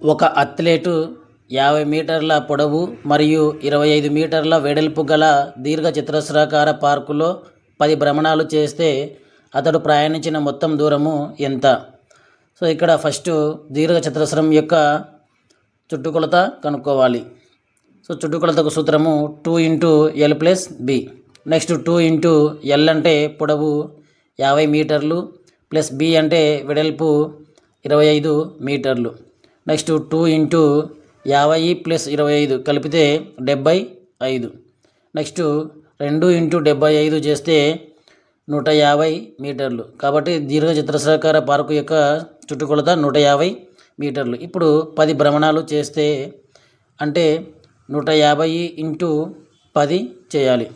ఒక అథ్లెటు 50 మీటర్ల పొడవు మరియు 25 మీటర్ల వెడల్పు గల దీర్ఘచతురస్రాకార పార్కులో 10 భ్రమణాలు చేస్తే అతడు ప్రయాణించిన మొత్తం దూరము ఎంత? సో ఇక్కడ ఫస్ట్ దీర్ఘచతురస్రం యొక్క చుట్టుకొలత కనుక్కోవాలి. సో చుట్టుకొలతకు సూత్రము 2 × L + B. నెక్స్ట్ 2 × L అంటే పొడవు 50 మీటర్లు ప్లస్ B అంటే వెడల్పు 25 మీటర్లు. నెక్స్ట్ 2 × 50 + 25 కలిపితే 75. నెక్స్ట్ 2 × 75 చేస్తే 150 మీటర్లు. కాబట్టి దీర్ఘచతురస్రాకార పార్కు యొక్క చుట్టుకొలత 150 మీటర్లు. ఇప్పుడు 10 భ్రమణాలు చేస్తే అంటే 150 × 10 చేయాలి.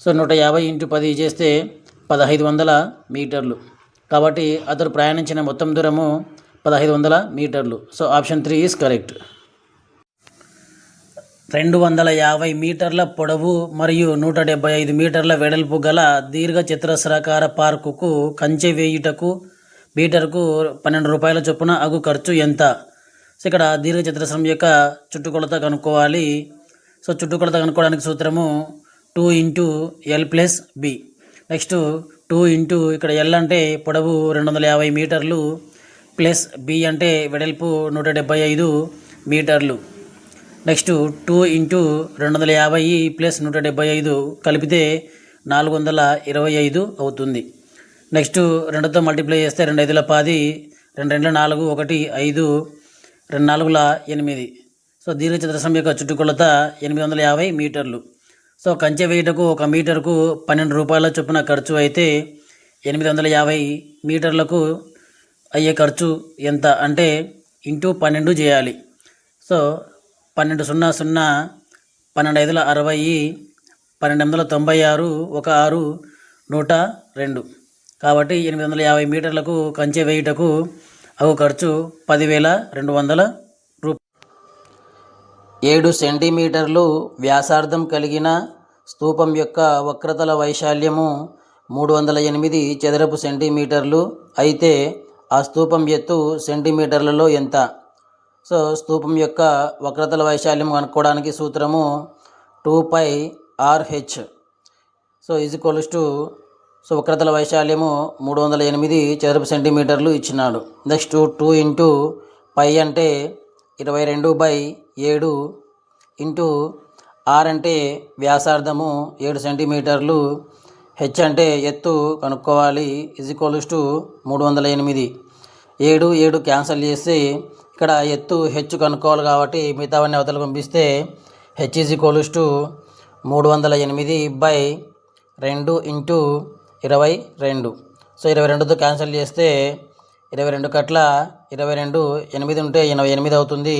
సో 150 × 10 చేస్తే 1500 మీటర్లు. కాబట్టి అతడు ప్రయాణించిన మొత్తం దూరము 1500 మీటర్లు. So option 3 is correct. 250 మీటర్ల పొడవు మరియు 175 మీటర్ల వెడల్పు గల దీర్ఘచతురస్రాకార పార్కుకు కంచె వేయుటకు మీటర్కు 12 రూపాయల చొప్పున అగు ఖర్చు ఎంత? సో ఇక్కడ దీర్ఘచతురస్రం యొక్క చుట్టుకొలత కనుక్కోవాలి. సో చుట్టుకొలత కనుక్కోవడానికి సూత్రము 2 × L + B. నెక్స్ట్ 2 ఇక్కడ L అంటే పొడవు 250 మీటర్లు ప్లస్ B అంటే వెడల్పు 175 మీటర్లు. నెక్స్ట్ 2 × 250 + 175 కలిపితే 425 అవుతుంది. నెక్స్ట్ 2తో మల్టిప్లై చేస్తే 2 × 5 = 10, 2 × 2 = 4, 1 5, 2 × 4 = 8. సో దీర్ఘచతురస్రం యొక్క చుట్టుకొలత 850 మీటర్లు. సో కంచె వేయుటకు 1 మీటర్కు 12 రూపాయల చొప్పున ఖర్చు అయితే 850 మీటర్లకు అయ్యే ఖర్చు ఎంత అంటే ఇంటూ 12 చేయాలి. సో 12 0 0, 12 5 = 60, 12 96, 1 6, 102. కాబట్టి 850 మీటర్లకు కంచె వేయుటకు అవు ఖర్చు 10,200 రూపాయలు. 7 సెంటీమీటర్లు వ్యాసార్థం కలిగిన స్తూపం యొక్క వక్రతల వైశాల్యము 308 చదరపు సెంటీమీటర్లు అయితే ఆ స్తూపం ఎత్తు సెంటీమీటర్లలో ఎంత? సో స్తూపం యొక్క వక్రతల వైశాల్యం కనుక్కోవడానికి సూత్రము 2πRh. సో సో వక్రతల వైశాల్యము 308 చదరపు సెంటీమీటర్లు ఇచ్చినాడు. నెక్స్ట్ 2 × π అంటే 22/7 ఇంటూ R అంటే వ్యాసార్థము 7 సెంటీమీటర్లు, హెచ్ అంటే ఎత్తు కనుక్కోవాలి =308. 7 7 క్యాన్సిల్ చేసి ఇక్కడ ఎత్తు హెచ్ కనుక్కోవాలి కాబట్టి మిగతావన్నీ అవతల పంపిస్తే హెచ్ = 308/2 × 22. సో 22తో క్యాన్సిల్ చేస్తే 22 కట్ల 22, 8 ఉంటే 88 అవుతుంది.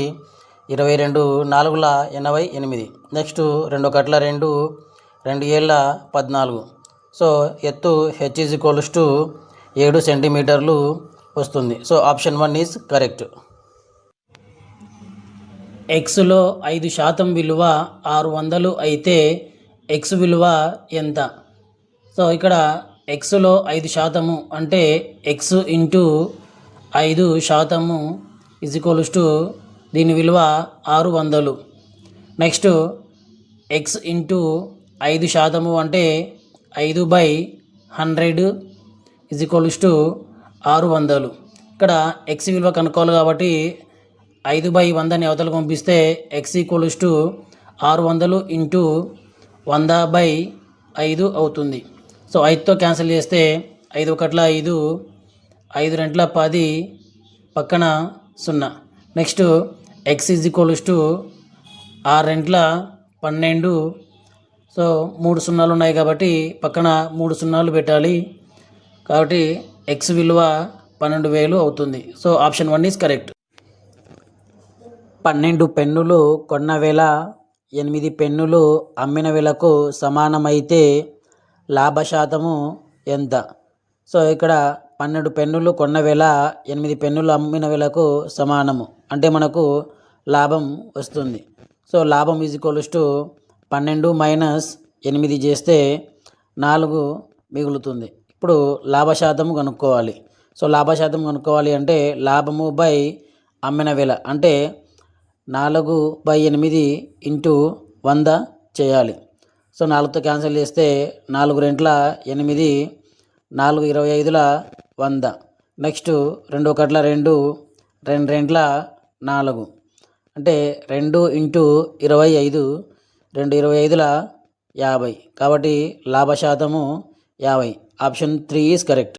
22 4 = 88. నెక్స్ట్ 2 కట్ల 2, 2 7 = 14. సో ఎత్తు హెచ్ = 7 సెంటీమీటర్లు వస్తుంది. So option 1 is correct. ఎక్స్లో 5% విలువ 600 అయితే ఎక్స్ విలువ ఎంత? సో ఇక్కడ ఎక్స్లో 5% అంటే ఎక్స్ × 5% దీని విలువ 600. నెక్స్ట్ ఎక్స్ × 5% అంటే 5/100 600. ఇక్కడ ఎక్స్ విలువ కనుక్కోవాలి కాబట్టి 5/100ని అవతలకు పంపిస్తే ఎక్స్ = 600 × 100/5 అవుతుంది. సో 5తో క్యాన్సిల్ చేస్తే 5 1 5, 5 2 10, పక్కన 0. Next X = 6 2 12. సో 3 సున్నాలు ఉన్నాయి కాబట్టి పక్కన 3 సున్నాలు పెట్టాలి. కాబట్టి ఎక్స్ విలువ 12,000 అవుతుంది. So option 1 is correct. 12 పెన్నులు కొన్న వేళ 8 పెన్నులు అమ్మిన వేళకు సమానమైతే లాభశాతము ఎంత? సో ఇక్కడ 12 పెన్నులు కొన్న వేళ 8 పెన్నులు అమ్మిన వేళకు సమానము అంటే మనకు లాభం వస్తుంది. సో లాభం = 12 - 8 చేస్తే 4 మిగులుతుంది. ఇప్పుడు లాభశాతం కనుక్కోవాలి. సో లాభశాతం కనుక్కోవాలి అంటే లాభము బై అమ్మిన వెల అంటే 4/8 ఇంటూ 100 చేయాలి. సో 4తో క్యాన్సిల్ చేస్తే 4 రెంట్ల 8, 4 25ల 100. నెక్స్ట్ 2 1 2, 2 రెంట్ల 4 అంటే 2 ఇంటూ 25, 2 25ల 50. కాబట్టి లాభశాతము 50. Option 3 is correct.